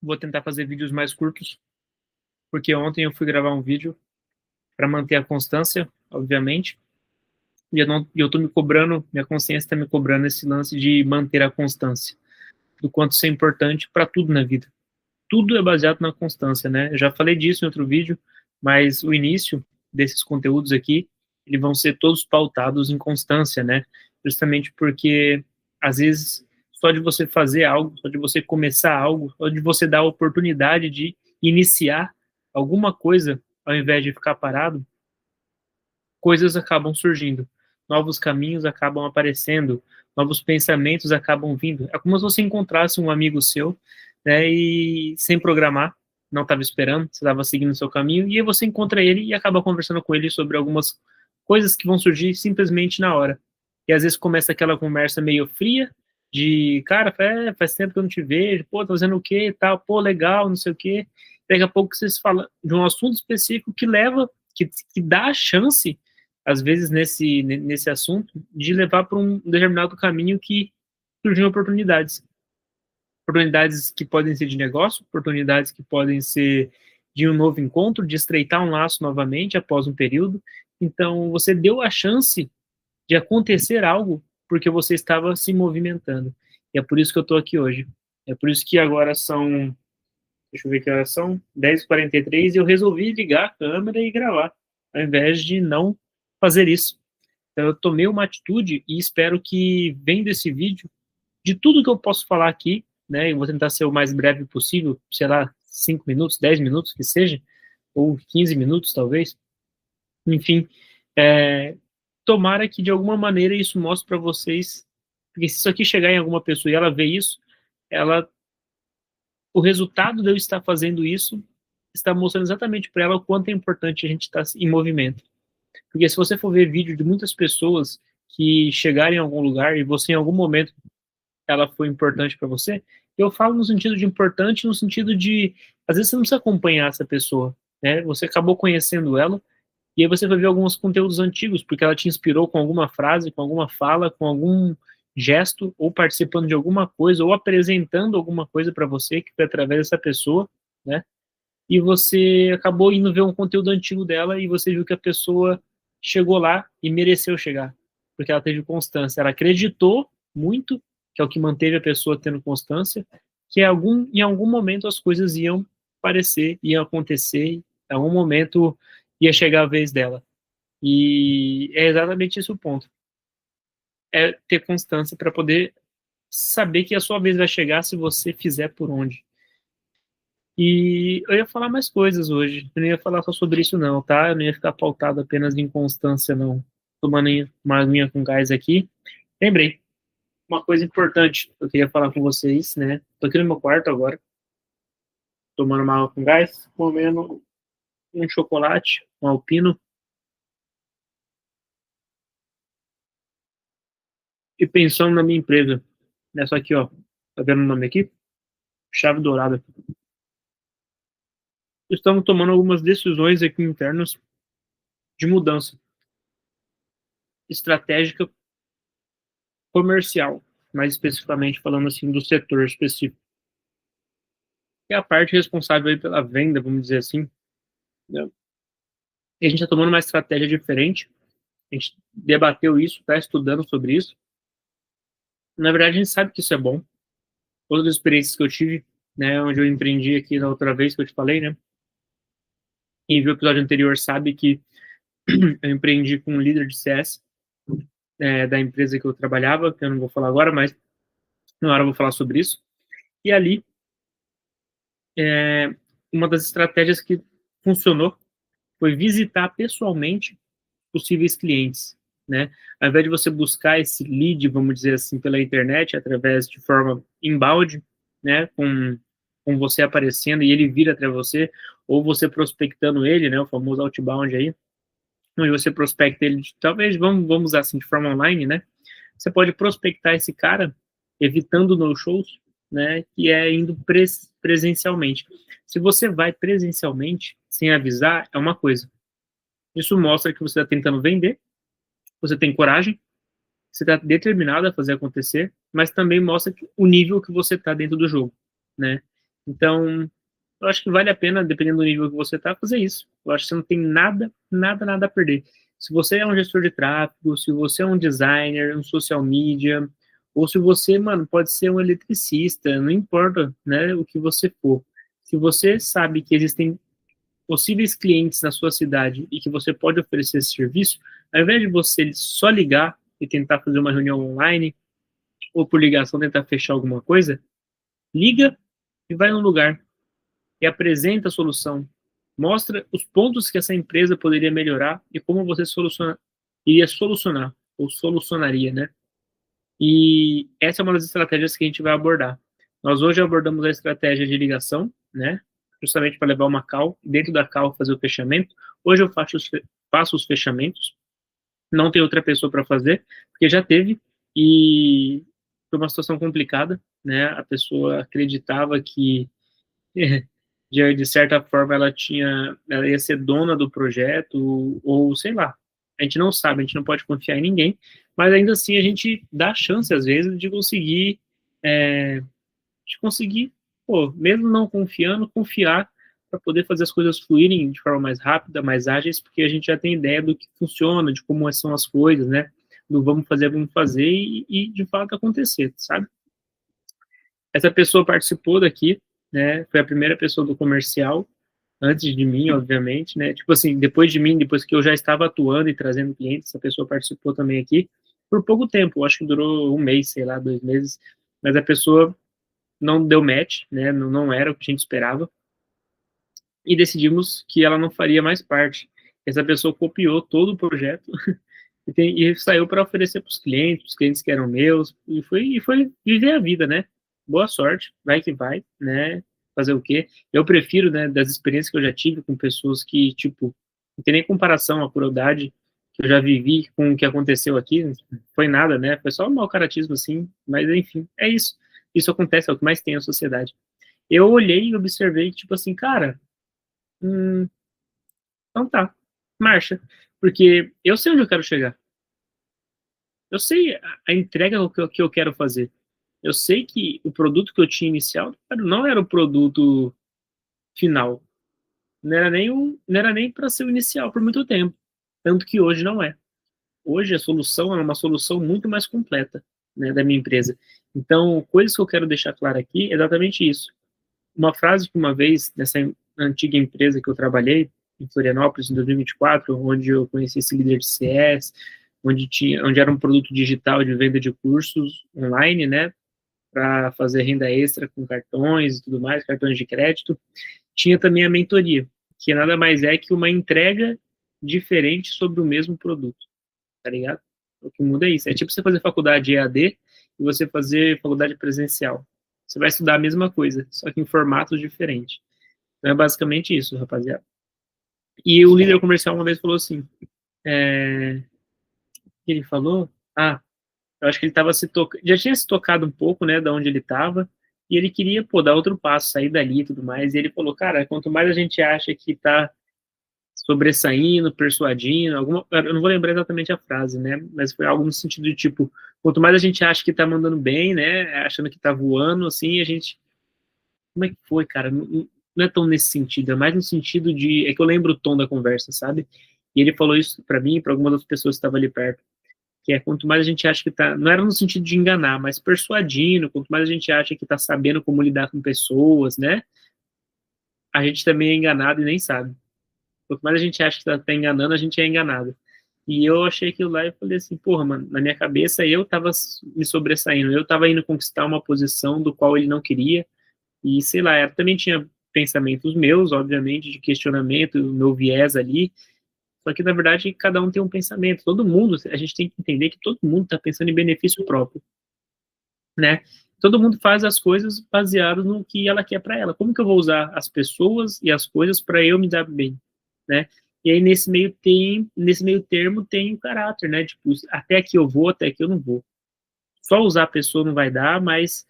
vou tentar fazer vídeos mais curtos, porque ontem eu fui gravar um vídeo para manter a constância, obviamente, e eu tô me cobrando, minha consciência está me cobrando esse lance de manter a constância, do quanto isso é importante para tudo na vida. Tudo é baseado na constância, né? Eu já falei disso em outro vídeo, mas o início desses conteúdos aqui, eles vão ser todos pautados em constância, né? Justamente porque, às vezes, só de você fazer algo, só de você começar algo, só de você dar a oportunidade de iniciar alguma coisa, ao invés de ficar parado, coisas acabam surgindo, novos caminhos acabam aparecendo, novos pensamentos acabam vindo. É como se você encontrasse um amigo seu, né, e sem programar, não estava esperando, você estava seguindo o seu caminho, e aí você encontra ele e acaba conversando com ele sobre algumas coisas que vão surgir simplesmente na hora. E às vezes começa aquela conversa meio fria, de, cara, faz tempo que eu não te vejo, pô, tá fazendo o quê e tal, pô, legal, não sei o quê. Daqui a pouco vocês falam de um assunto específico que leva, que dá a chance às vezes, nesse assunto, de levar para um determinado caminho que surgem oportunidades. Oportunidades que podem ser de negócio, oportunidades que podem ser de um novo encontro, de estreitar um laço novamente após um período. Então, você deu a chance de acontecer algo porque você estava se movimentando. E é por isso que eu estou aqui hoje. É por isso que agora são, deixa eu ver que horas são, 10h43, e eu resolvi ligar a câmera e gravar, ao invés de não fazer isso. Então, eu tomei uma atitude e espero que, vendo esse vídeo, de tudo que eu posso falar aqui, né, eu vou tentar ser o mais breve possível, sei lá, 5 minutos, 10 minutos que seja, ou 15 minutos, talvez. Enfim, tomara que, de alguma maneira, isso mostre para vocês, porque se isso aqui chegar em alguma pessoa e ela ver isso, ela, o resultado de eu estar fazendo isso está mostrando exatamente para ela o quanto é importante a gente estar em movimento. Porque se você for ver vídeo de muitas pessoas que chegaram em algum lugar e você em algum momento ela foi importante para você, eu falo no sentido de importante, no sentido de, às vezes você não precisa acompanhar essa pessoa, né? Você acabou conhecendo ela e aí você vai ver alguns conteúdos antigos, porque ela te inspirou com alguma frase, com alguma fala, com algum gesto, ou participando de alguma coisa, ou apresentando alguma coisa para você que foi através dessa pessoa, né? E você acabou indo ver um conteúdo antigo dela e você viu que a pessoa chegou lá e mereceu chegar, porque ela teve constância, ela acreditou muito, que é o que manteve a pessoa tendo constância, que em algum momento as coisas iam aparecer, iam acontecer, em algum momento ia chegar a vez dela. E é exatamente esse o ponto. É ter constância para poder saber que a sua vez vai chegar se você fizer por onde. E eu ia falar mais coisas hoje. Eu não ia falar só sobre isso, não, tá? Eu não ia ficar pautado apenas em constância, não. Tomando uma aguinha com gás aqui. Lembrei, uma coisa importante que eu queria falar com vocês, né? Tô aqui no meu quarto agora, tomando uma água com gás, comendo um chocolate, um alpino, e pensando na minha empresa. Nessa aqui, ó. Tá vendo o nome aqui? Chave Dourada. Estamos tomando algumas decisões aqui internas de mudança estratégica comercial, mais especificamente falando assim do setor específico. É a parte responsável aí pela venda, vamos dizer assim, né? E a gente está tomando uma estratégia diferente, a gente debateu isso, está estudando sobre isso. Na verdade, a gente sabe que isso é bom. Todas as experiências que eu tive, né, onde eu empreendi aqui na outra vez que eu te falei, né, quem viu o episódio anterior sabe que eu empreendi com um líder de CS, da empresa que eu trabalhava, que eu não vou falar agora, mas na hora eu vou falar sobre isso. E ali, uma das estratégias que funcionou foi visitar pessoalmente possíveis clientes, né? Ao invés de você buscar esse lead, vamos dizer assim, pela internet, através de forma inbound, né, com você aparecendo e ele vir até você, ou você prospectando ele, né, o famoso outbound aí, onde você prospecta ele, talvez, vamos usar assim, de forma online, né? Você pode prospectar esse cara evitando no-shows, né, que é indo presencialmente. Se você vai presencialmente, sem avisar, é uma coisa. Isso mostra que você está tentando vender, você tem coragem, você está determinado a fazer acontecer, mas também mostra o nível que você está dentro do jogo, né? Então, eu acho que vale a pena, dependendo do nível que você está, fazer isso. Eu acho que você não tem nada, nada, nada a perder. Se você é um gestor de tráfego, se você é um designer, um social media, ou se você, mano, pode ser um eletricista, não importa, né, o que você for. Se você sabe que existem possíveis clientes na sua cidade e que você pode oferecer esse serviço, ao invés de você só ligar e tentar fazer uma reunião online, ou por ligação tentar fechar alguma coisa, liga e vai no lugar e apresenta a solução. Mostra os pontos que essa empresa poderia melhorar e como você iria solucionar, ou solucionaria, né? E essa é uma das estratégias que a gente vai abordar. Nós hoje abordamos a estratégia de ligação, né? Justamente para levar uma call, dentro da call fazer o fechamento. Hoje eu faço os fechamentos, não tem outra pessoa para fazer, porque já teve, e foi uma situação complicada, né? A pessoa acreditava que de certa forma ela ia ser dona do projeto, ou sei lá, a gente não sabe, a gente não pode confiar em ninguém, mas ainda assim a gente dá chance às vezes de conseguir, pô, mesmo não confiando, confiar para poder fazer as coisas fluírem de forma mais rápida, mais ágeis, porque a gente já tem ideia do que funciona, de como são as coisas, né, do vamos fazer e de fato acontecer, sabe? Essa pessoa participou daqui, né? Foi a primeira pessoa do comercial, antes de mim, obviamente, né? Tipo assim, depois de mim, depois que eu já estava atuando e trazendo clientes, essa pessoa participou também aqui por pouco tempo, acho que durou um mês, sei lá, 2 meses, mas a pessoa não deu match, né? Não era o que a gente esperava e decidimos que ela não faria mais parte. Essa pessoa copiou todo o projeto e saiu para oferecer para os clientes que eram meus, e foi viver a vida, né? Boa sorte, vai que vai, né? Fazer o quê? Eu prefiro, né, das experiências que eu já tive com pessoas que, tipo, não tem nem comparação a crueldade que eu já vivi com o que aconteceu aqui, foi nada, né? Foi só um mau caratismo, assim, mas enfim, é isso. Isso acontece, é o que mais tem na sociedade. Eu olhei e observei, tipo assim, cara, hum, então tá, marcha. Porque eu sei onde eu quero chegar. Eu sei a entrega que eu quero fazer. Eu sei que o produto que eu tinha inicial não era o produto final. Não era nem para ser o inicial por muito tempo. Tanto que hoje não é. Hoje a solução é uma solução muito mais completa, né, da minha empresa. Então, coisas que eu quero deixar claro aqui é exatamente isso. Uma frase que uma vez, nessa antiga empresa que eu trabalhei, em Florianópolis, em 2024, onde eu conheci esse líder de CS, onde era um produto digital de venda de cursos online, né, para fazer renda extra com cartões e tudo mais, cartões de crédito. Tinha também a mentoria, que nada mais é que uma entrega diferente sobre o mesmo produto, tá ligado? O que muda é isso. É tipo você fazer faculdade EAD e você fazer faculdade presencial. Você vai estudar a mesma coisa, só que em formatos diferentes. Então é basicamente isso, rapaziada. E o líder comercial uma vez falou assim, que ele falou, eu acho que ele tava já tinha se tocado um pouco, né, da onde ele estava, e ele queria, pô, dar outro passo, sair dali e tudo mais, e ele falou, cara, quanto mais a gente acha que tá sobressaindo, persuadindo, eu não vou lembrar exatamente a frase, né, mas foi algo no sentido de, tipo, quanto mais a gente acha que tá mandando bem, né, achando que tá voando, assim, a gente, como é que foi, cara? Não é tão nesse sentido, é mais no sentido de, é que eu lembro o tom da conversa, sabe? E ele falou isso para mim e para algumas outras pessoas que estavam ali perto, que é quanto mais a gente acha que tá, não era no sentido de enganar, mas persuadindo, quanto mais a gente acha que tá sabendo como lidar com pessoas, né, a gente também é enganado e nem sabe. Quanto mais a gente acha que tá enganando, a gente é enganado. E eu achei aquilo lá e falei assim, porra, mano, na minha cabeça eu tava me sobressaindo, eu tava indo conquistar uma posição do qual ele não queria, e sei lá, eu também tinha pensamentos meus, obviamente, de questionamento, o meu viés ali, só que, na verdade, cada um tem um pensamento. Todo mundo, a gente tem que entender que todo mundo está pensando em benefício próprio, né? Todo mundo faz as coisas baseado no que ela quer para ela. Como que eu vou usar as pessoas e as coisas para eu me dar bem, né? E aí, nesse meio termo, tem o caráter, né? Tipo, até aqui eu vou, até aqui eu não vou. Só usar a pessoa não vai dar, mas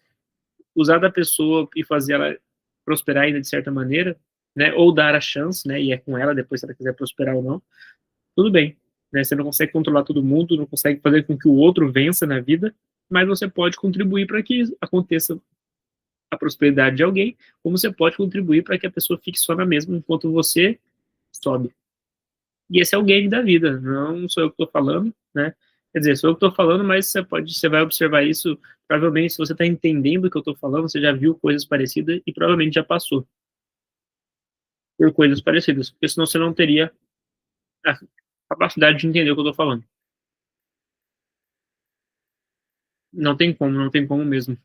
usar da pessoa e fazer ela prosperar ainda de certa maneira, né? Ou dar a chance, né? E é com ela depois se ela quiser prosperar ou não, tudo bem, né? Você não consegue controlar todo mundo, não consegue fazer com que o outro vença na vida, mas você pode contribuir para que aconteça a prosperidade de alguém, como você pode contribuir para que a pessoa fique só na mesma enquanto você sobe. E esse é o game da vida, não sou eu que estou falando, né? Quer dizer, sou eu que estou falando, mas você vai observar isso, provavelmente, se você está entendendo o que eu estou falando, você já viu coisas parecidas e provavelmente já passou por coisas parecidas, porque senão você não teria a capacidade de entender o que eu estou falando. Não tem como mesmo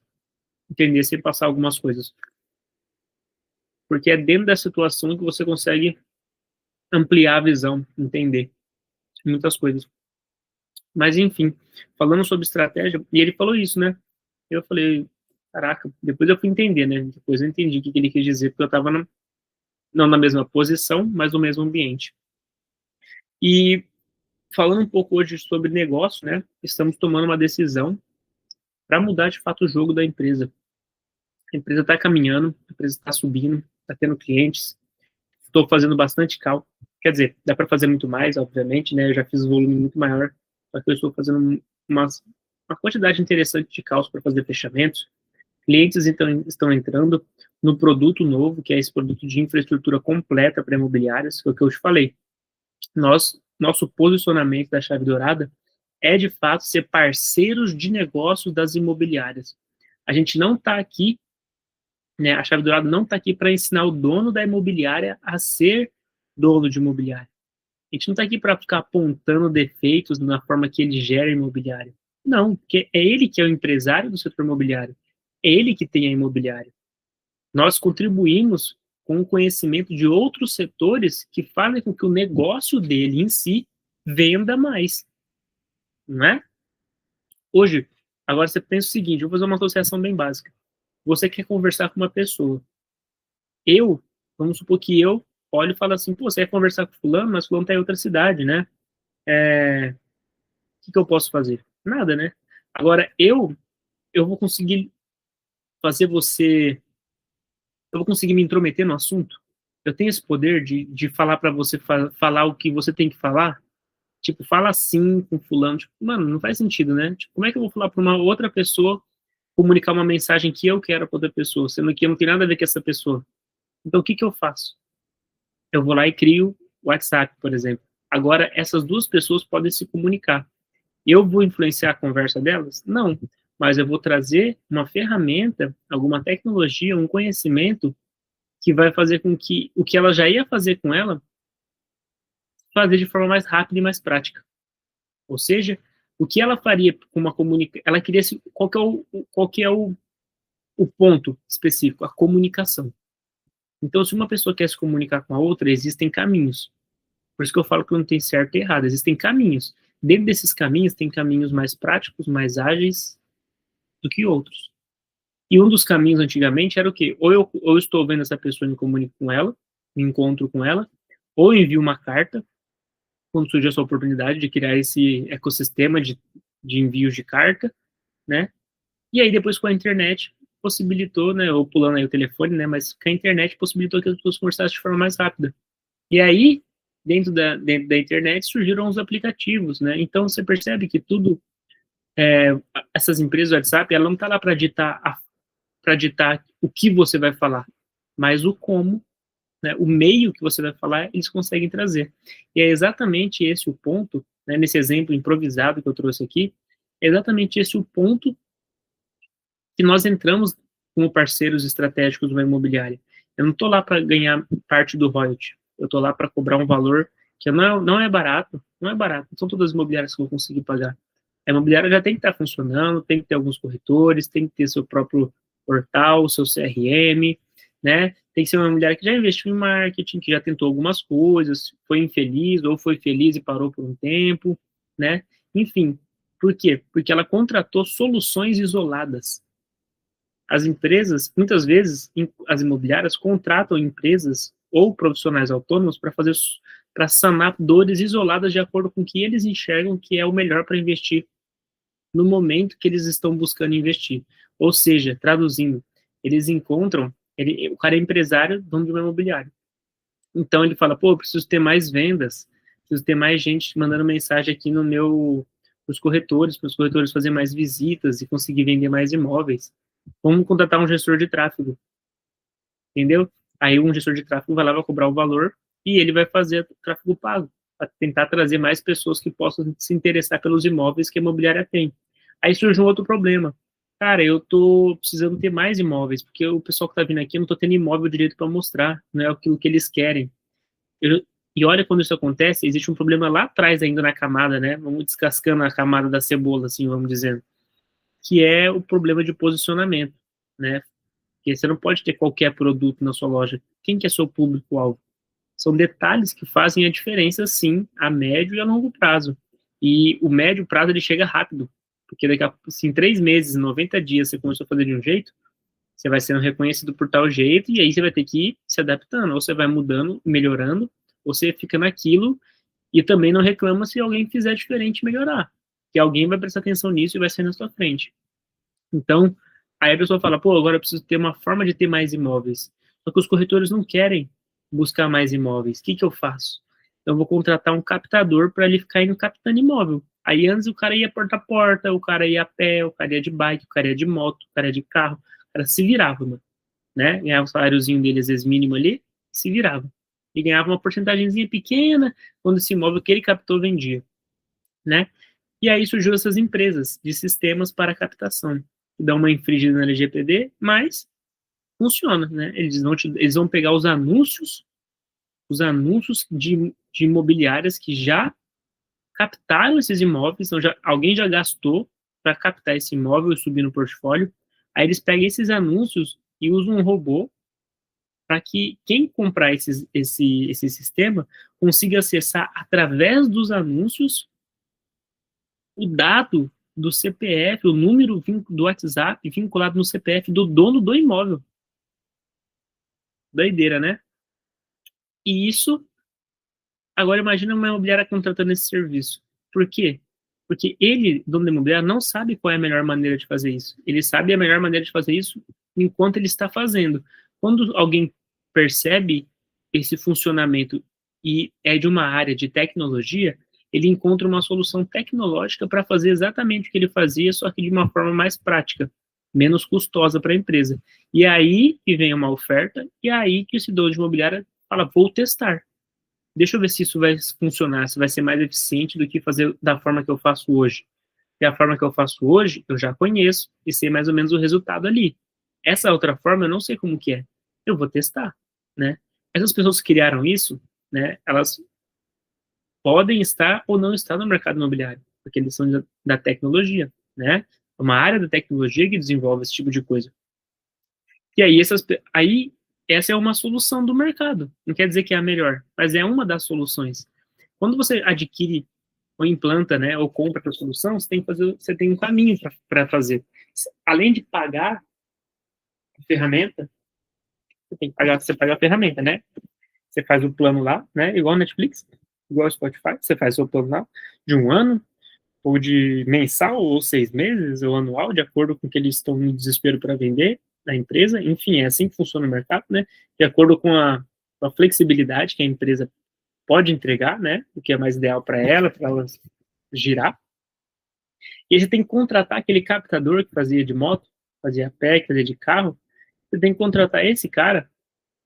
entender sem passar algumas coisas. Porque é dentro da situação que você consegue ampliar a visão, entender muitas coisas. Mas, enfim, falando sobre estratégia, e ele falou isso, né? Eu falei, caraca, depois eu fui entender, né? Depois eu entendi o que ele quis dizer, porque eu estava não na mesma posição, mas no mesmo ambiente. E falando um pouco hoje sobre negócio, né? Estamos tomando uma decisão para mudar de fato o jogo da empresa. A empresa está caminhando, a empresa está subindo, está tendo clientes, estou fazendo bastante cálculo. Quer dizer, dá para fazer muito mais, obviamente, né? Eu já fiz um volume muito maior, só que eu estou fazendo uma quantidade interessante de cálculos para fazer fechamentos. Clientes então, estão entrando no produto novo, que é esse produto de infraestrutura completa para imobiliárias, que é o que eu te falei. Nosso posicionamento da Chave Dourada é, de fato, ser parceiros de negócios das imobiliárias. A gente não está aqui, né, a Chave Dourada não está aqui para ensinar o dono da imobiliária a ser dono de imobiliária. A gente não está aqui para ficar apontando defeitos na forma que ele gera imobiliário. Não, porque é ele que é o empresário do setor imobiliário. É ele que tem a imobiliária. Nós contribuímos com o conhecimento de outros setores que fazem com que o negócio dele em si venda mais. Não é? Hoje, agora você pensa o seguinte, vou fazer uma associação bem básica. Você quer conversar com uma pessoa. Vamos supor que eu olho e falo assim, pô, você quer conversar com fulano, mas fulano está em outra cidade, né? O que eu posso fazer? Nada, né? Agora, eu vou conseguir fazer você... Eu vou conseguir me intrometer no assunto? Eu tenho esse poder de falar para você falar o que você tem que falar? Tipo, fala assim com fulano. Tipo, mano, não faz sentido, né? Tipo, como é que eu vou falar para uma outra pessoa comunicar uma mensagem que eu quero para outra pessoa, sendo que eu não tenho nada a ver com essa pessoa? Então, o que eu faço? Eu vou lá e crio o WhatsApp, por exemplo. Agora, essas duas pessoas podem se comunicar. Eu vou influenciar a conversa delas? Não. Mas eu vou trazer uma ferramenta, alguma tecnologia, um conhecimento que vai fazer com que o que ela já ia fazer com ela, fazer de forma mais rápida e mais prática. Ou seja, o que ela faria com uma comunicação, ela queria, qual que é o ponto específico? A comunicação. Então, se uma pessoa quer se comunicar com a outra, existem caminhos. Por isso que eu falo que não tem certo e errado, existem caminhos. Dentro desses caminhos, tem caminhos mais práticos, mais ágeis do que outros. E um dos caminhos antigamente era o quê? Ou eu estou vendo essa pessoa e me comunico com ela, me encontro com ela, ou envio uma carta, quando surge essa oportunidade de criar esse ecossistema de envios de carta, né? E aí depois com a internet possibilitou, né, ou pulando aí o telefone, né, mas com a internet possibilitou que as pessoas conversassem de forma mais rápida. E aí, dentro da internet surgiram os aplicativos, né? Então você percebe que tudo, essas empresas do WhatsApp, ela não está lá para ditar o que você vai falar, mas o como, né, o meio que você vai falar, eles conseguem trazer. E é exatamente esse o ponto, né, nesse exemplo improvisado que eu trouxe aqui, é exatamente esse o ponto que nós entramos como parceiros estratégicos de uma imobiliária. Eu não estou lá para ganhar parte do royalty, eu estou lá para cobrar um valor que não é barato, não é barato, não são todas as imobiliárias que eu vou conseguir pagar. A imobiliária já tem que estar funcionando, tem que ter alguns corretores, tem que ter seu próprio portal, seu CRM, né? Tem que ser uma imobiliária que já investiu em marketing, que já tentou algumas coisas, foi infeliz ou foi feliz e parou por um tempo, né? Enfim, por quê? Porque ela contratou soluções isoladas. As empresas, muitas vezes, as imobiliárias contratam empresas ou profissionais autônomos para sanar dores isoladas de acordo com o que eles enxergam que é o melhor para investir no momento que eles estão buscando investir. Ou seja, traduzindo, eles encontram, o cara é empresário, dono de uma imobiliária. Então ele fala, pô, eu preciso ter mais vendas, preciso ter mais gente mandando mensagem aqui para os corretores fazerem mais visitas e conseguir vender mais imóveis. Vamos contratar um gestor de tráfego, entendeu? Aí um gestor de tráfego vai lá, vai cobrar o valor e ele vai fazer o tráfego pago, para tentar trazer mais pessoas que possam se interessar pelos imóveis que a imobiliária tem. Aí surge um outro problema. Cara, eu tô precisando ter mais imóveis, porque o pessoal que tá vindo aqui não tô tendo imóvel direito para mostrar, não é aquilo que eles querem. Eu, e olha, quando isso acontece, existe um problema lá atrás ainda na camada, né? Vamos descascando a camada da cebola, assim, vamos dizer, que é o problema de posicionamento, né? Porque você não pode ter qualquer produto na sua loja. Quem que é seu público-alvo? São detalhes que fazem a diferença, sim, a médio e a longo prazo. E o médio prazo, ele chega rápido. Porque daqui a, assim, 3 meses, 90 dias, você começou a fazer de um jeito, você vai sendo reconhecido por tal jeito, e aí você vai ter que ir se adaptando. Ou você vai mudando, melhorando, ou você fica naquilo, e também não reclama se alguém fizer diferente e melhorar. Que alguém vai prestar atenção nisso e vai sair na sua frente. Então, aí a pessoa fala, pô, agora eu preciso ter uma forma de ter mais imóveis. Só que os corretores não querem buscar mais imóveis. O que que eu faço? Eu vou contratar um captador para ele ficar indo captando imóvel. Aí antes o cara ia porta a porta, o cara ia a pé, o cara ia de bike, o cara ia de moto, o cara ia de carro, o cara se virava, mano, né? Ganhava o saláriozinho dele, às vezes mínimo ali, se virava. E ganhava uma porcentagemzinha pequena quando esse imóvel que ele captou vendia, né? E aí surgiu essas empresas de sistemas para captação, que dão uma infringida na LGPD, mas funciona, né? Eles vão pegar os anúncios de imobiliárias que já captaram esses imóveis, então alguém já gastou para captar esse imóvel e subir no portfólio. Aí eles pegam esses anúncios e usam um robô para que quem comprar esse sistema consiga acessar através dos anúncios o dado do CPF, o número do WhatsApp vinculado no CPF do dono do imóvel. Doideira, né? E isso, agora imagina uma imobiliária contratando esse serviço. Por quê? Porque ele, dono da imobiliária, não sabe qual é a melhor maneira de fazer isso. Ele sabe a melhor maneira de fazer isso enquanto ele está fazendo. Quando alguém percebe esse funcionamento e é de uma área de tecnologia, ele encontra uma solução tecnológica para fazer exatamente o que ele fazia, só que de uma forma mais prática, menos custosa para a empresa. E aí que vem uma oferta, e aí que esse dono de imobiliária fala, vou testar. Deixa eu ver se isso vai funcionar, se vai ser mais eficiente do que fazer da forma que eu faço hoje. E a forma que eu faço hoje, eu já conheço e sei mais ou menos o resultado ali. Essa outra forma, eu não sei como que é. Eu vou testar, né? Essas pessoas que criaram isso, né, elas podem estar ou não estar no mercado imobiliário, porque eles são da tecnologia, né? É uma área da tecnologia que desenvolve esse tipo de coisa. E aí, essa é uma solução do mercado. Não quer dizer que é a melhor, mas é uma das soluções. Quando você adquire ou implanta, né, ou compra a solução, você tem um caminho para fazer. Além de pagar a ferramenta, você paga a ferramenta, né? Você faz o plano lá, né? Igual a Netflix, igual a Spotify, você faz o plano lá de um ano, ou de mensal, ou 6 meses, ou anual, de acordo com o que eles estão no desespero para vender na empresa. Enfim, é assim que funciona o mercado, né? De acordo com a flexibilidade que a empresa pode entregar, né? O que é mais ideal para ela girar. E aí você tem que contratar aquele captador que fazia de moto, fazia a pé, que fazia de carro. Você tem que contratar esse cara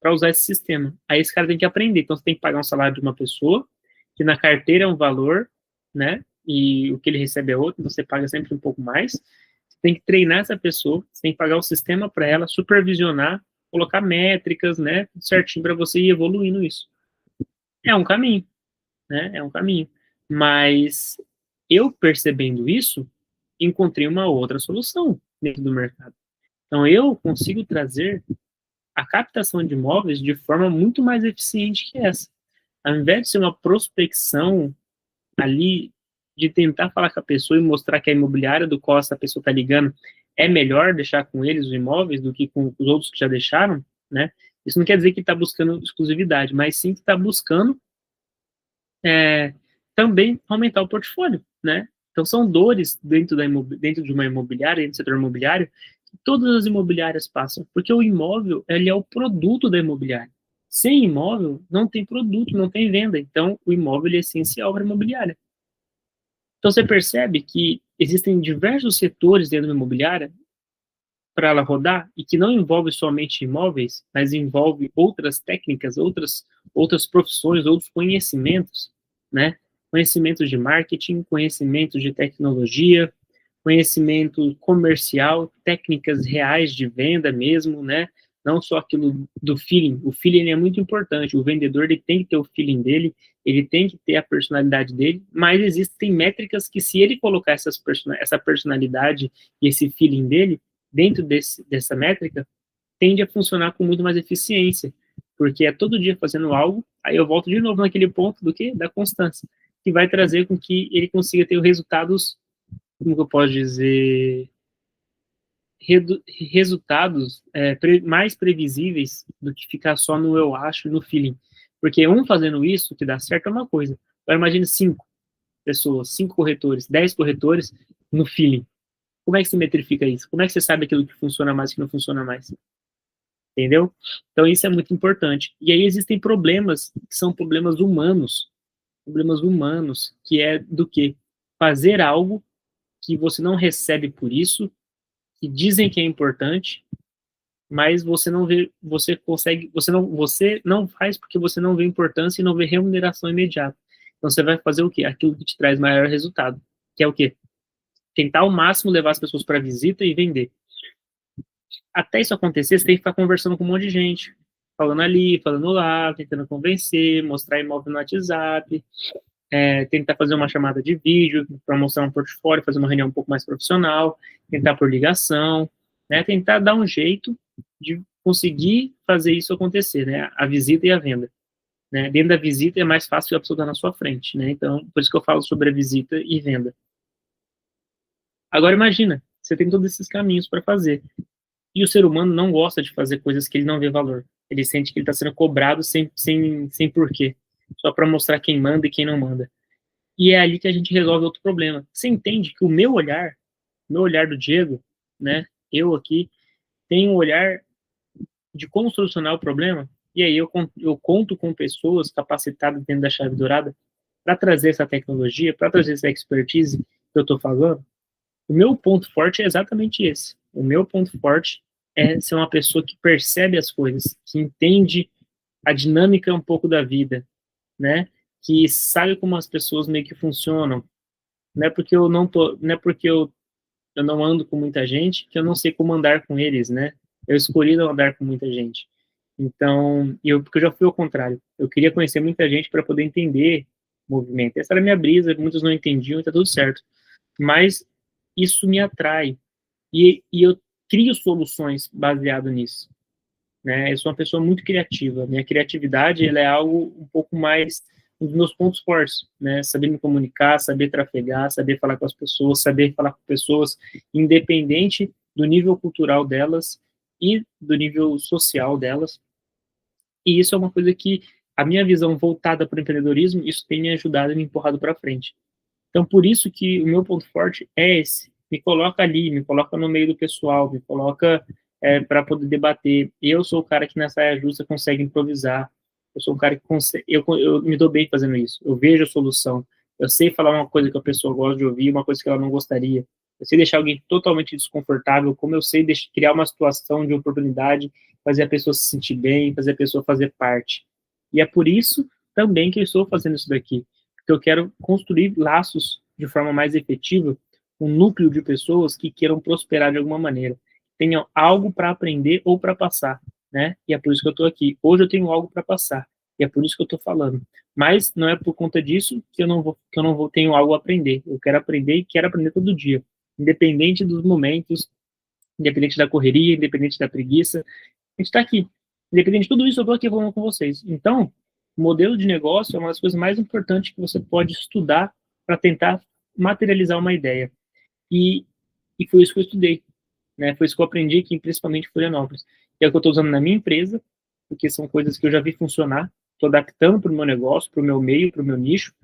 para usar esse sistema. Aí esse cara tem que aprender. Então você tem que pagar um salário de uma pessoa, que na carteira é um valor, né? E o que ele recebe é outro, então você paga sempre um pouco mais. Você tem que treinar essa pessoa, você tem que pagar o sistema para ela, supervisionar, colocar métricas, né? Tudo certinho para você ir evoluindo isso. É um caminho, né? É um caminho. Mas eu percebendo isso, encontrei uma outra solução dentro do mercado. Então eu consigo trazer a captação de imóveis de forma muito mais eficiente que essa. Ao invés de ser uma prospecção ali, de tentar falar com a pessoa e mostrar que a imobiliária do qual essa pessoa está ligando é melhor deixar com eles os imóveis do que com os outros que já deixaram, né? Isso não quer dizer que está buscando exclusividade, mas sim que está buscando também aumentar o portfólio, né? Então são dores dentro de uma imobiliária, dentro do setor imobiliário, que todas as imobiliárias passam, porque o imóvel, ele é o produto da imobiliária. Sem imóvel, não tem produto, não tem venda. Então, o imóvel é essencial para a imobiliária. Então, você percebe que existem diversos setores dentro da imobiliária, para ela rodar e que não envolve somente imóveis, mas envolve outras técnicas, outras profissões, outros conhecimentos, né? Conhecimentos de marketing, conhecimentos de tecnologia, conhecimento comercial, técnicas reais de venda mesmo, né? Não só aquilo do feeling. O feeling é muito importante. O vendedor ele tem que ter o feeling dele, ele tem que ter a personalidade dele, mas existem métricas que, se ele colocar essa personalidade e esse feeling dele dentro dessa métrica, tende a funcionar com muito mais eficiência, porque é todo dia fazendo algo. Aí eu volto de novo naquele ponto do que? Da constância, que vai trazer com que ele consiga ter resultados, como que eu posso dizer, resultados mais previsíveis do que ficar só no eu acho e no feeling. Porque um fazendo isso, que dá certo, é uma coisa. Agora imagine 5 pessoas, 5 corretores, 10 corretores no feeling. Como é que se metrifica isso? Como é que você sabe aquilo que funciona mais e que não funciona mais? Entendeu? Então isso é muito importante. E aí existem problemas que são problemas humanos, que é do que? Fazer algo que você não recebe por isso, que dizem que é importante, mas você não vê, você não faz porque você não vê importância e não vê remuneração imediata. Então você vai fazer o quê? Aquilo que te traz maior resultado, que é o quê? Tentar ao máximo levar as pessoas para visita e vender. Até isso acontecer, você tem que ficar conversando com um monte de gente, falando ali, falando lá, tentando convencer, mostrar imóvel no WhatsApp, tentar fazer uma chamada de vídeo para mostrar um portfólio, fazer uma reunião um pouco mais profissional, tentar por ligação, né, tentar dar um jeito de conseguir fazer isso acontecer, né, a visita e a venda. Né, dentro da visita é mais fácil a pessoa estar na sua frente, né, então por isso que eu falo sobre a visita e venda. Agora imagina, você tem todos esses caminhos para fazer, e o ser humano não gosta de fazer coisas que ele não vê valor, ele sente que ele está sendo cobrado sem porquê, só para mostrar quem manda e quem não manda. E é ali que a gente resolve outro problema. Você entende que o meu olhar do Diego, né, eu aqui, tem um olhar de como solucionar o problema, e aí eu conto com pessoas capacitadas dentro da Chave Dourada para trazer essa tecnologia, para trazer essa expertise que eu estou falando. O meu ponto forte é exatamente esse. O meu ponto forte é ser uma pessoa que percebe as coisas, que entende a dinâmica um pouco da vida, né? Que sabe como as pessoas meio que funcionam. Não é porque não é porque eu não ando com muita gente que eu não sei como andar com eles, né? Eu escolhi não andar com muita gente. Então, porque eu já fui ao contrário. Eu queria conhecer muita gente para poder entender o movimento. Essa era a minha brisa, muitos não entendiam e tá tudo certo. Mas isso me atrai. E eu crio soluções baseado nisso. Né? Eu sou uma pessoa muito criativa. Minha criatividade ela é algo um pouco mais um dos meus pontos fortes, né? Saber me comunicar, saber trafegar, saber falar com as pessoas, saber falar com pessoas, independente do nível cultural delas e do nível social delas. E isso é uma coisa que a minha visão voltada para o empreendedorismo, isso tem me ajudado e me empurrado para frente. Então, por isso que o meu ponto forte é esse. Me coloca ali, me coloca no meio do pessoal, me coloca para poder debater. Eu sou o cara que na saia justa consegue improvisar. Eu sou um cara que consegue. Eu me dou bem fazendo isso. Eu vejo a solução. Eu sei falar uma coisa que a pessoa gosta de ouvir, uma coisa que ela não gostaria. Eu sei deixar alguém totalmente desconfortável, como eu sei criar uma situação de oportunidade, fazer a pessoa se sentir bem, fazer a pessoa fazer parte. E é por isso também que eu estou fazendo isso daqui. Porque eu quero construir laços de forma mais efetiva, um núcleo de pessoas que queiram prosperar de alguma maneira, tenham algo para aprender ou para passar, né? E é por isso que eu estou aqui. Hoje eu tenho algo para passar, e é por isso que eu estou falando. Mas não é por conta disso que eu não vou tenho algo a aprender. Eu quero aprender e quero aprender todo dia, independente dos momentos, independente da correria, independente da preguiça. A gente está aqui. Independente de tudo isso, eu estou aqui falando com vocês. Então, modelo de negócio é uma das coisas mais importantes que você pode estudar para tentar materializar uma ideia. E foi isso que eu estudei, né? Foi isso que eu aprendi aqui, principalmente em Florianópolis. E é o que eu estou usando na minha empresa, porque são coisas que eu já vi funcionar, estou adaptando para o meu negócio, para o meu meio, para o meu nicho,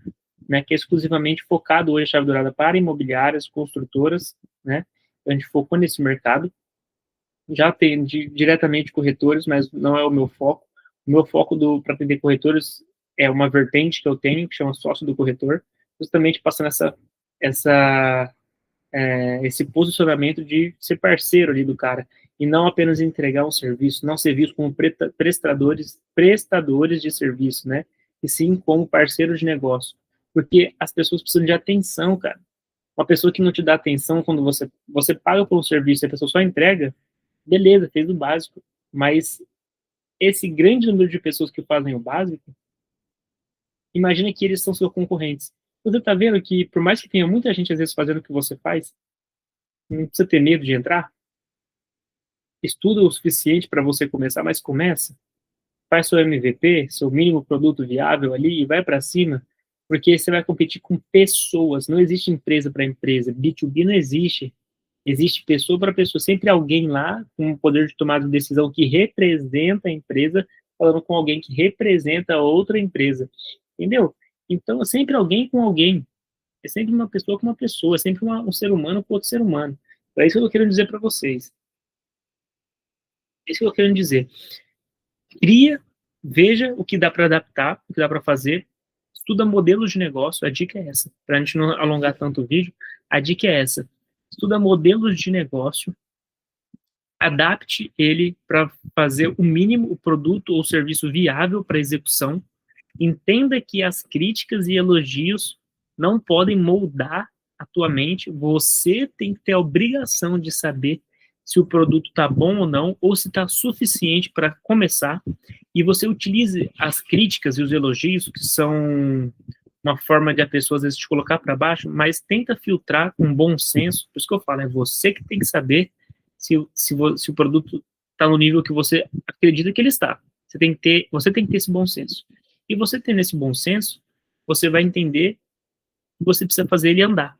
né? Que é exclusivamente focado hoje a Chave Dourada para imobiliárias, construtoras, né? A gente focou nesse mercado. Já tem diretamente corretores, mas não é o meu foco. O meu foco para atender corretores é uma vertente que eu tenho, que chama sócio do corretor, justamente passando esse posicionamento de ser parceiro ali do cara. e não apenas entregar um serviço, não ser visto como prestadores de serviço, né? E sim como parceiros de negócio. Porque as pessoas precisam de atenção, cara. Uma pessoa que não te dá atenção quando você paga por um serviço e a pessoa só entrega, beleza, fez o básico. Mas esse grande número de pessoas que fazem o básico, imagina que eles são seus concorrentes. Você tá vendo que, por mais que tenha muita gente às vezes fazendo o que você faz, não precisa ter medo de entrar. Estuda o suficiente para você começar, mas começa. Faz seu MVP, seu mínimo produto viável ali e vai para cima, porque você vai competir com pessoas. Não existe empresa para empresa. B2B não existe. Existe pessoa para pessoa. Sempre alguém lá com um poder de tomada de decisão que representa a empresa, falando com alguém que representa outra empresa. Entendeu? Então, é sempre alguém com alguém. É sempre uma pessoa com uma pessoa. É sempre um ser humano com outro ser humano. É isso que eu quero dizer para vocês. É isso que eu quero dizer. Cria, veja o que dá para adaptar, o que dá para fazer, estuda modelos de negócio, a dica é essa. Para a gente não alongar tanto o vídeo, a dica é essa. Estuda modelos de negócio, adapte ele para fazer o mínimo, o produto ou serviço viável para execução, entenda que as críticas e elogios não podem moldar a tua mente, você tem que ter a obrigação de saber se o produto está bom ou não, ou se está suficiente para começar, e você utilize as críticas e os elogios, que são uma forma de a pessoa às vezes te colocar para baixo, mas tenta filtrar com bom senso, por isso que eu falo, é você que tem que saber se o produto está no nível que você acredita que ele está. Você tem que ter esse bom senso. E você tendo esse bom senso, você vai entender que você precisa fazer ele andar.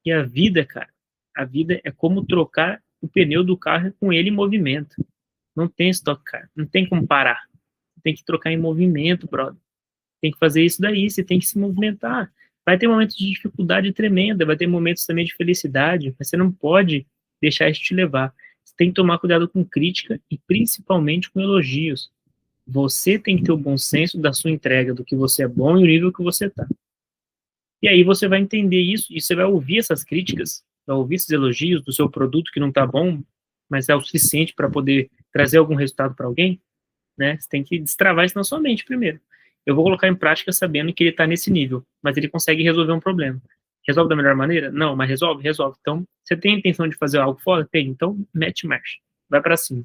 E a vida, cara, a vida é como trocar o pneu do carro com ele em movimento. Não tem estoque, cara. Não tem como parar. Tem que trocar em movimento, brother. Tem que fazer isso daí, você tem que se movimentar. Vai ter momentos de dificuldade tremenda, vai ter momentos também de felicidade, mas você não pode deixar isso te levar. Você tem que tomar cuidado com crítica e principalmente com elogios. Você tem que ter o bom senso da sua entrega, do que você é bom e o nível que você está. E aí você vai entender isso e você vai ouvir essas críticas, vai ouvir esses elogios do seu produto que não está bom, mas é o suficiente para poder trazer algum resultado para alguém, né? Você tem que destravar isso na sua mente primeiro. Eu vou colocar em prática sabendo que ele está nesse nível, mas ele consegue resolver um problema. Resolve da melhor maneira? Não, mas resolve? Resolve. Então, você tem a intenção de fazer algo fora? Tem. Então, mete marcha. Vai para cima.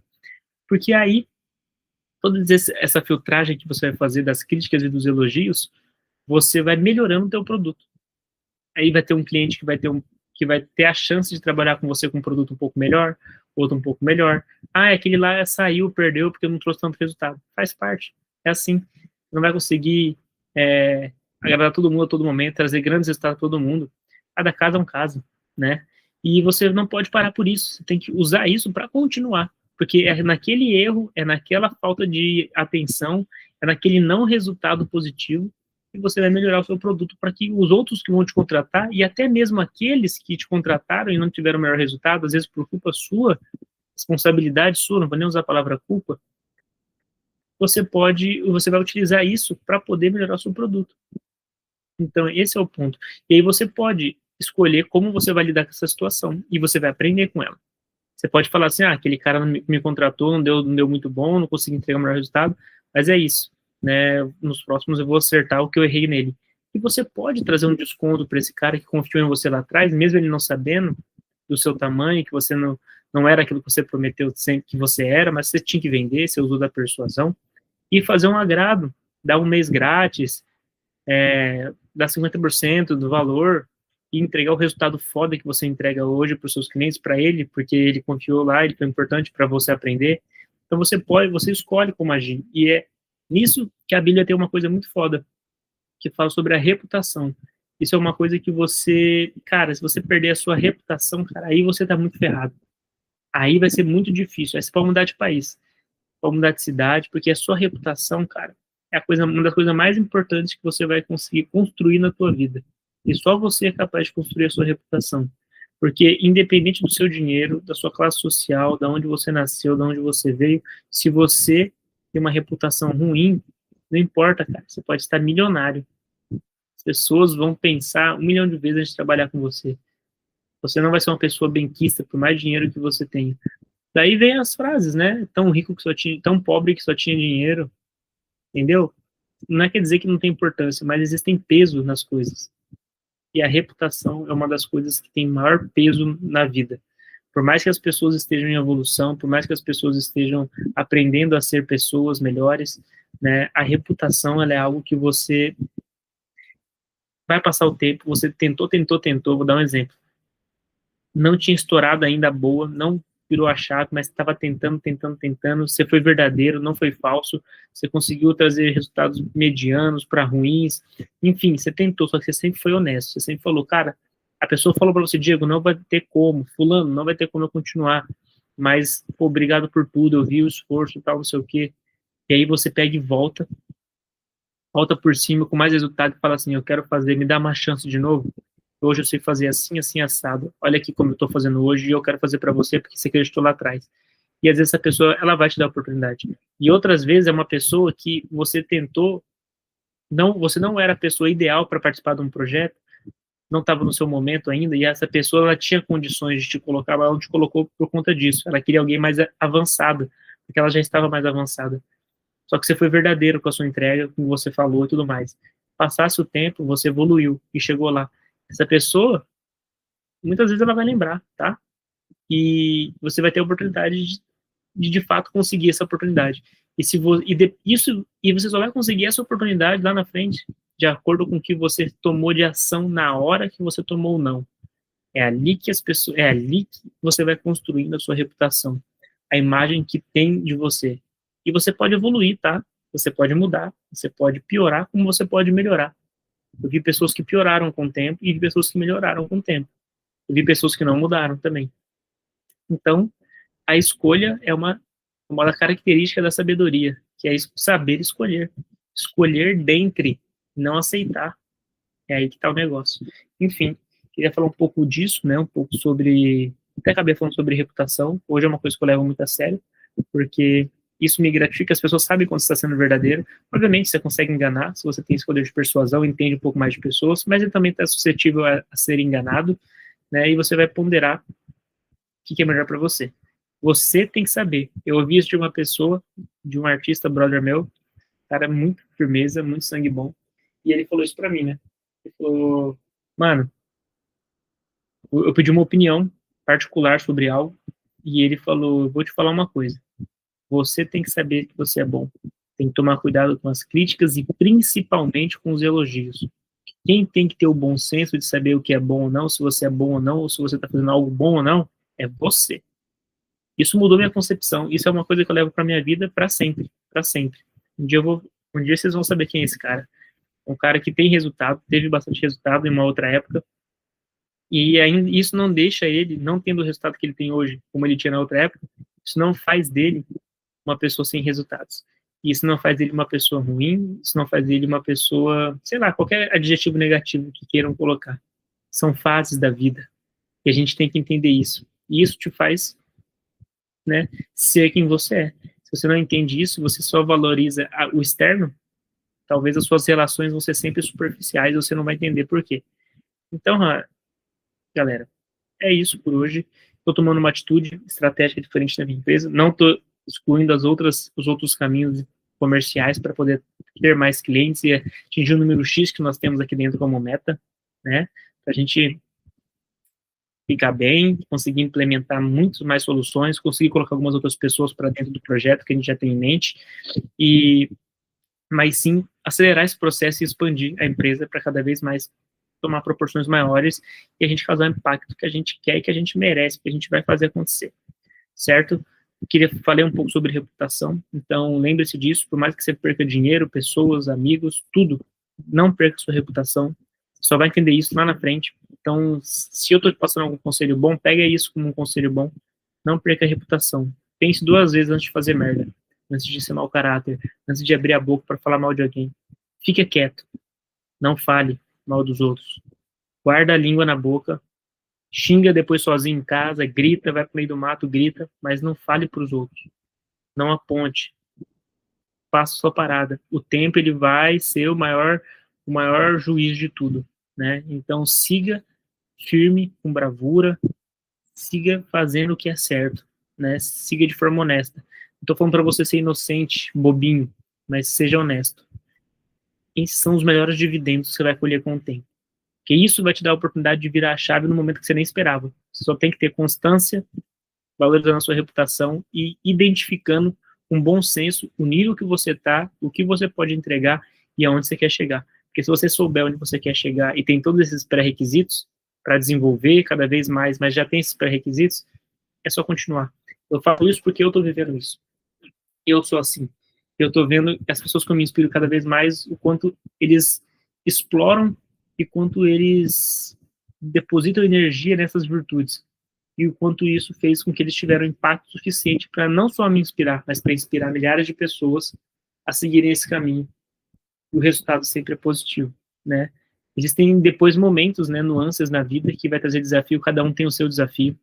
Porque aí, toda essa filtragem que você vai fazer das críticas e dos elogios, você vai melhorando o teu produto. Aí vai ter um cliente que vai ter a chance de trabalhar com você com um produto um pouco melhor, outro um pouco melhor. Ah, aquele lá saiu, perdeu porque não trouxe tanto resultado. Faz parte. É assim. Não vai conseguir agradar todo mundo a todo momento, trazer grandes resultados a todo mundo. Cada caso é um caso, né? E você não pode parar por isso. Você tem que usar isso para continuar. Porque é naquele erro, é naquela falta de atenção, é naquele não resultado positivo que você vai melhorar o seu produto para que os outros que vão te contratar, e até mesmo aqueles que te contrataram e não tiveram o melhor resultado, às vezes por culpa sua, responsabilidade sua, não vou nem usar a palavra culpa, você vai utilizar isso para poder melhorar o seu produto. Então, esse é o ponto. E aí você pode escolher como você vai lidar com essa situação, e você vai aprender com ela. Você pode falar assim, aquele cara me contratou, não deu muito bom, não consegui entregar o melhor resultado, mas é isso, né? Nos próximos eu vou acertar o que eu errei nele. E você pode trazer um desconto para esse cara que confiou em você lá atrás, mesmo ele não sabendo do seu tamanho, que você não era aquilo que você prometeu sempre que você era, mas você tinha que vender, você usou da persuasão, e fazer um agrado, dar um mês grátis, dar 50% do valor, e entregar o resultado foda que você entrega hoje para os seus clientes, para ele, porque ele confiou lá, ele foi importante para você aprender. Então você escolhe como agir. E é nisso que a Bíblia tem uma coisa muito foda, que fala sobre a reputação. Isso é uma coisa que cara, se você perder a sua reputação, cara, aí você tá muito ferrado. Aí vai ser muito difícil. Aí você pode mudar de país, pode mudar de cidade, porque a sua reputação, cara, é uma das coisas mais importantes que você vai conseguir construir na tua vida. E só você é capaz de construir a sua reputação. Porque independente do seu dinheiro, da sua classe social, da onde você nasceu, da onde você veio, se você tem uma reputação ruim, não importa, cara, você pode estar milionário. As pessoas vão pensar 1 milhão de vezes antes de trabalhar com você. Você não vai ser uma pessoa benquista por mais dinheiro que você tenha. Daí vem as frases, né? Tão rico que só tinha, tão pobre que só tinha dinheiro, entendeu? Não é quer dizer que não tem importância, mas existem peso nas coisas. E a reputação é uma das coisas que tem maior peso na vida. Por mais que as pessoas estejam em evolução, por mais que as pessoas estejam aprendendo a ser pessoas melhores, né, a reputação ela é algo que você vai passar o tempo, você tentou, vou dar um exemplo. Não tinha estourado ainda a boa, não virou a chave, mas estava tentando, você foi verdadeiro, não foi falso, você conseguiu trazer resultados medianos para ruins, enfim, você tentou, só que você sempre foi honesto, você sempre falou, cara, a pessoa falou para você, Diego, não vai ter como, fulano, não vai ter como eu continuar, mas, pô, obrigado por tudo, eu vi o esforço, tal, não sei o quê, e aí você pega e volta por cima com mais resultado e fala assim, eu quero fazer, me dá uma chance de novo, hoje eu sei fazer assim, assim, assado, olha aqui como eu estou fazendo hoje e eu quero fazer para você porque você acreditou lá atrás. E às vezes essa pessoa, ela vai te dar a oportunidade. E outras vezes é uma pessoa que você tentou, você não era a pessoa ideal para participar de um projeto, não estava no seu momento ainda, e essa pessoa, ela tinha condições de te colocar, ela não te colocou por conta disso, ela queria alguém mais avançado, porque ela já estava mais avançada. Só que você foi verdadeiro com a sua entrega, com o que você falou e tudo mais. Passasse o tempo, você evoluiu e chegou lá. Essa pessoa, muitas vezes ela vai lembrar, tá? E você vai ter a oportunidade de fato conseguir essa oportunidade. E se vo, e de, isso e você só vai conseguir essa oportunidade lá na frente, de acordo com o que você tomou de ação na hora que você tomou o não. É ali que as pessoas, é ali que você vai construindo a sua reputação, a imagem que tem de você. E você pode evoluir, tá? Você pode mudar, você pode piorar, como você pode melhorar. Eu vi pessoas que pioraram com o tempo e vi pessoas que melhoraram com o tempo. Eu vi pessoas que não mudaram também. Então, a escolha é uma característica da sabedoria, que é saber escolher. Escolher dentre, não aceitar. É aí que está o negócio. Enfim, queria falar um pouco disso, né? Um pouco sobre. Até acabei falando sobre reputação. Hoje é uma coisa que eu levo muito a sério, porque isso me gratifica. As pessoas sabem quando você está sendo verdadeiro. Obviamente, você consegue enganar, se você tem esse poder de persuasão, entende um pouco mais de pessoas, mas ele também está suscetível a ser enganado, né? E você vai ponderar o que é melhor para você. Você tem que saber. Eu ouvi isso de uma pessoa, de um artista, brother meu, cara, muito firmeza, muito sangue bom, e ele falou isso para mim, né? Ele falou, mano, eu pedi uma opinião particular sobre algo, e ele falou, vou te falar uma coisa, você tem que saber que você é bom, tem que tomar cuidado com as críticas e principalmente com os elogios. Quem tem que ter o bom senso de saber o que é bom ou não, se você é bom ou não, ou se você está fazendo algo bom ou não, é você. Isso mudou minha concepção. Isso é uma coisa que eu levo para minha vida para sempre, para sempre. Um dia vocês vão saber quem é esse cara. Um cara que tem resultado, teve bastante resultado em uma outra época, e ainda isso não deixa ele, não tendo o resultado que ele tem hoje, como ele tinha na outra época, isso não faz dele uma pessoa sem resultados. Isso não faz dele uma pessoa ruim, isso não faz dele uma pessoa, sei lá, qualquer adjetivo negativo que queiram colocar. São fases da vida. E a gente tem que entender isso. E isso te faz, né, ser quem você é. Se você não entende isso, você só valoriza o externo, talvez as suas relações vão ser sempre superficiais, você não vai entender por quê. Então, galera, é isso por hoje. Estou tomando uma atitude estratégica diferente na minha empresa. Não estou excluindo os outros caminhos comerciais para poder ter mais clientes e atingir o número X que nós temos aqui dentro como meta, né? Para a gente ficar bem, conseguir implementar muitas mais soluções, conseguir colocar algumas outras pessoas para dentro do projeto que a gente já tem em mente, mas sim acelerar esse processo e expandir a empresa para cada vez mais tomar proporções maiores e a gente causar o impacto que a gente quer e que a gente merece, que a gente vai fazer acontecer, certo? Falei um pouco sobre reputação, então lembre-se disso, por mais que você perca dinheiro, pessoas, amigos, tudo, não perca sua reputação, só vai entender isso lá na frente. Então, se eu estou te passando algum conselho bom, pega isso como um conselho bom, não perca a reputação, pense 2 vezes antes de fazer merda, antes de ser mau caráter, antes de abrir a boca para falar mal de alguém, fique quieto, não fale mal dos outros, guarda a língua na boca, xinga depois sozinho em casa, grita, vai pro meio do mato, grita, mas não fale para os outros, não aponte, faça sua parada. O tempo ele vai ser o maior juiz de tudo, né? Então siga firme, com bravura, siga fazendo o que é certo. né? Siga de forma honesta. Não tô falando para você ser inocente, bobinho, mas seja honesto. Esses são os melhores dividendos que você vai colher com o tempo. Porque isso vai te dar a oportunidade de virar a chave no momento que você nem esperava. Você só tem que ter constância, valorizando a sua reputação e identificando com bom senso o nível que você está, o que você pode entregar e aonde você quer chegar. Porque se você souber onde você quer chegar e tem todos esses pré-requisitos para desenvolver cada vez mais, mas já tem esses pré-requisitos, é só continuar. Eu falo isso porque eu estou vivendo isso. Eu sou assim. Eu estou vendo as pessoas que eu me inspiro cada vez mais, o quanto eles exploram e quanto eles depositam energia nessas virtudes. E o quanto isso fez com que eles tiveram impacto suficiente para não só me inspirar, mas para inspirar milhares de pessoas a seguirem esse caminho. E o resultado sempre é positivo, né? Existem depois momentos, né, nuances na vida que vai trazer desafio, cada um tem o seu desafio,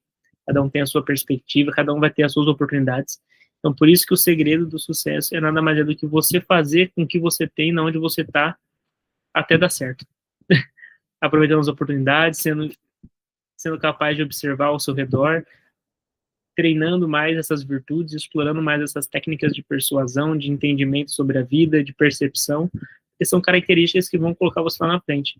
cada um tem a sua perspectiva, cada um vai ter as suas oportunidades. Então, por isso que o segredo do sucesso é nada mais do que você fazer com o que você tem, na onde você está, até dar certo. Aproveitando as oportunidades, sendo capaz de observar ao seu redor, treinando mais essas virtudes, explorando mais essas técnicas de persuasão, de entendimento sobre a vida, de percepção, que são características que vão colocar você lá na frente.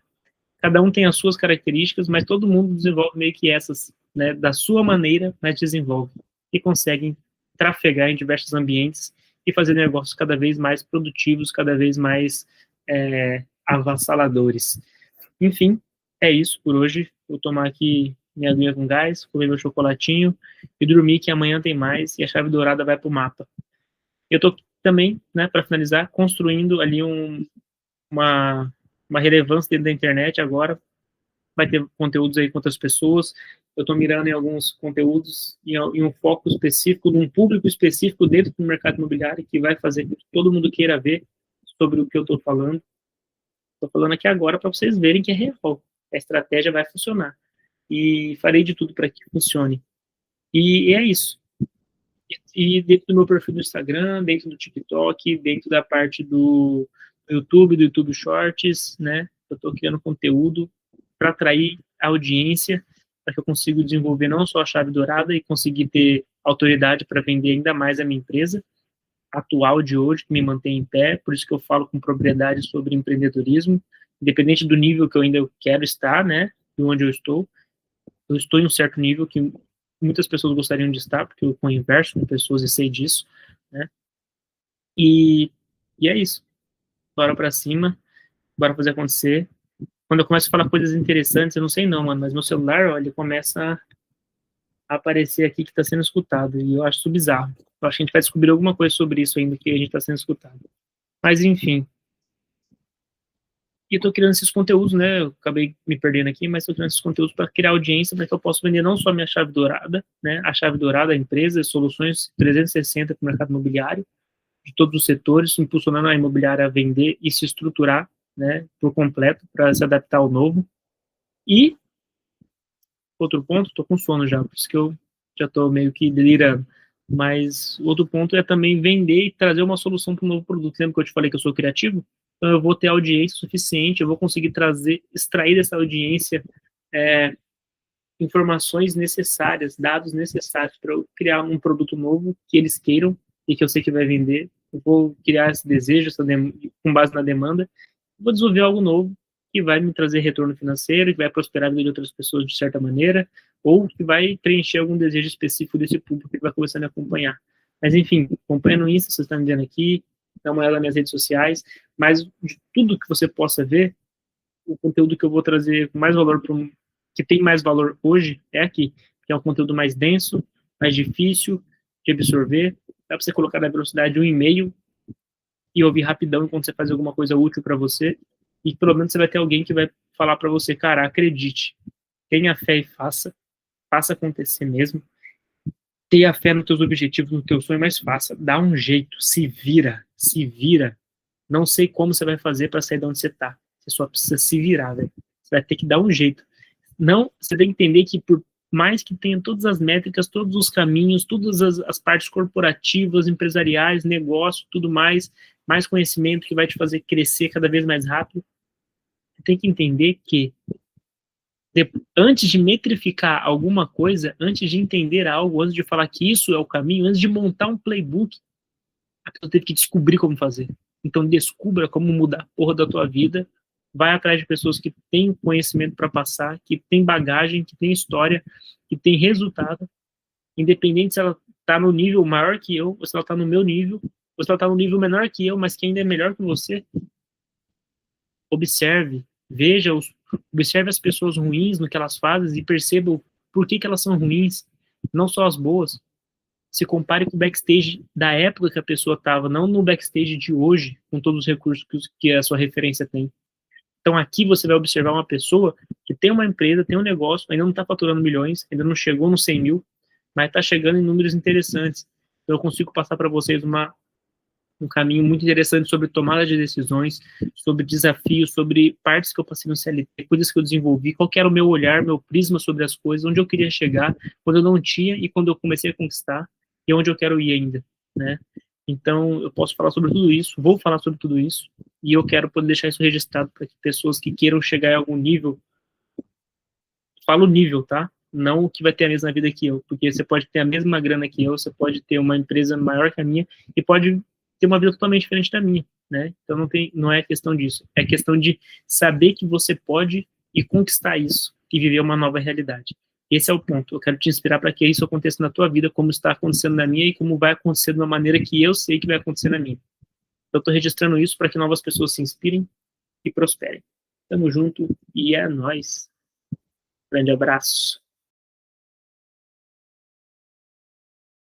Cada um tem as suas características, mas todo mundo desenvolve meio que essas, né, da sua maneira, mas desenvolve. E conseguem trafegar em diversos ambientes e fazer negócios cada vez mais produtivos, cada vez mais avassaladores. Enfim, é isso por hoje. Vou tomar aqui minha aguinha com gás, comer meu chocolatinho e dormir, que amanhã tem mais e a chave dourada vai para o mapa. Eu estou também, né, para finalizar, construindo ali uma relevância dentro da internet agora. Vai ter conteúdos aí com outras pessoas. Eu estou mirando em alguns conteúdos em um foco específico, num público específico dentro do mercado imobiliário que vai fazer com que todo mundo queira ver sobre o que eu estou falando. Estou falando aqui agora para vocês verem que é real. A estratégia vai funcionar. E farei de tudo para que funcione. E é isso. E dentro do meu perfil do Instagram, dentro do TikTok, dentro da parte do YouTube, do YouTube Shorts, né? Eu estou criando conteúdo para atrair a audiência, para que eu consiga desenvolver não só a chave dourada e conseguir ter autoridade para vender ainda mais a minha empresa atual de hoje, que me mantém em pé, por isso que eu falo com propriedade sobre empreendedorismo, independente do nível que eu ainda quero estar, né, de onde eu estou em um certo nível que muitas pessoas gostariam de estar, porque eu converso com pessoas e sei disso, né, e é isso, bora pra cima, bora fazer acontecer. Quando eu começo a falar coisas interessantes, eu não sei não, mano, mas meu celular, olha, ele começa a aparecer aqui que está sendo escutado, e eu acho isso bizarro. Eu acho que a gente vai descobrir alguma coisa sobre isso ainda, que a gente está sendo escutado. Mas, enfim. E eu tô criando esses conteúdos, né? Eu acabei me perdendo aqui, mas tô criando esses conteúdos para criar audiência, para que eu possa vender não só a minha chave dourada, né? A chave dourada, a empresa, soluções 360 para o mercado imobiliário, de todos os setores, impulsionando a imobiliária a vender e se estruturar, né? Por completo, para se adaptar ao novo. E, outro ponto, tô com sono já, por isso que eu já tô meio que delirando. Mas outro ponto é também vender e trazer uma solução para um novo produto. Lembra que eu te falei que eu sou criativo? Então eu vou ter audiência suficiente, eu vou conseguir extrair dessa audiência informações necessárias, dados necessários para eu criar um produto novo que eles queiram e que eu sei que vai vender. Eu vou criar esse desejo, com base na demanda, vou desenvolver algo novo que vai me trazer retorno financeiro, que vai prosperar a vida de outras pessoas de certa maneira, ou que vai preencher algum desejo específico desse público que vai começar a me acompanhar. Mas, enfim, acompanha no Insta, vocês estão me vendo aqui, dá uma olhada nas minhas redes sociais, mas de tudo que você possa ver, o conteúdo que eu vou trazer com mais valor, que tem mais valor hoje, é aqui, que é um conteúdo mais denso, mais difícil de absorver, dá para você colocar na velocidade de 1,5 e ouvir rapidão enquanto você faz alguma coisa útil para você, e pelo menos você vai ter alguém que vai falar para você, cara, acredite, tenha fé e faça acontecer mesmo, tenha fé nos teus objetivos, no teu sonho, mas faça, dá um jeito, se vira, não sei como você vai fazer para sair de onde você tá, você só precisa se virar, velho, você vai ter que dar um jeito, não, você tem que entender que por mais que tenha todas as métricas, todos os caminhos, todas as partes corporativas, empresariais, negócio, tudo mais conhecimento que vai te fazer crescer cada vez mais rápido, você tem que entender que Antes de metrificar alguma coisa, antes de entender algo, antes de falar que isso é o caminho, antes de montar um playbook, a pessoa teve que descobrir como fazer. Então, descubra como mudar a porra da tua vida, vai atrás de pessoas que têm conhecimento para passar, que têm bagagem, que têm história, que têm resultado, independente se ela está no nível maior que eu, ou se ela está no meu nível, ou se ela está no nível menor que eu, mas que ainda é melhor que você. Observe, veja, observe as pessoas ruins no que elas fazem e perceba por que elas são ruins, não só as boas. Se compare com o backstage da época que a pessoa estava, não no backstage de hoje, com todos os recursos que a sua referência tem. Então aqui você vai observar uma pessoa que tem uma empresa, tem um negócio, ainda não está faturando milhões, ainda não chegou nos 100 mil, mas está chegando em números interessantes. Então eu consigo passar para vocês um caminho muito interessante sobre tomada de decisões, sobre desafios, sobre partes que eu passei no CLT, coisas que eu desenvolvi, qual era o meu olhar, meu prisma sobre as coisas, onde eu queria chegar, quando eu não tinha e quando eu comecei a conquistar, e onde eu quero ir ainda, né? Então, eu posso falar sobre tudo isso, vou falar sobre tudo isso, e eu quero poder deixar isso registrado para que pessoas que queiram chegar em algum nível, falo nível, tá? Não que vai ter a mesma vida que eu, porque você pode ter a mesma grana que eu, você pode ter uma empresa maior que a minha, e pode ter uma vida totalmente diferente da minha, né? Então não é questão disso, é questão de saber que você pode e conquistar isso, e viver uma nova realidade. Esse é o ponto. Eu quero te inspirar para que isso aconteça na tua vida, como está acontecendo na minha e como vai acontecer de uma maneira que eu sei que vai acontecer na minha. Eu estou registrando isso para que novas pessoas se inspirem e prosperem. Tamo junto e é nóis. Grande abraço.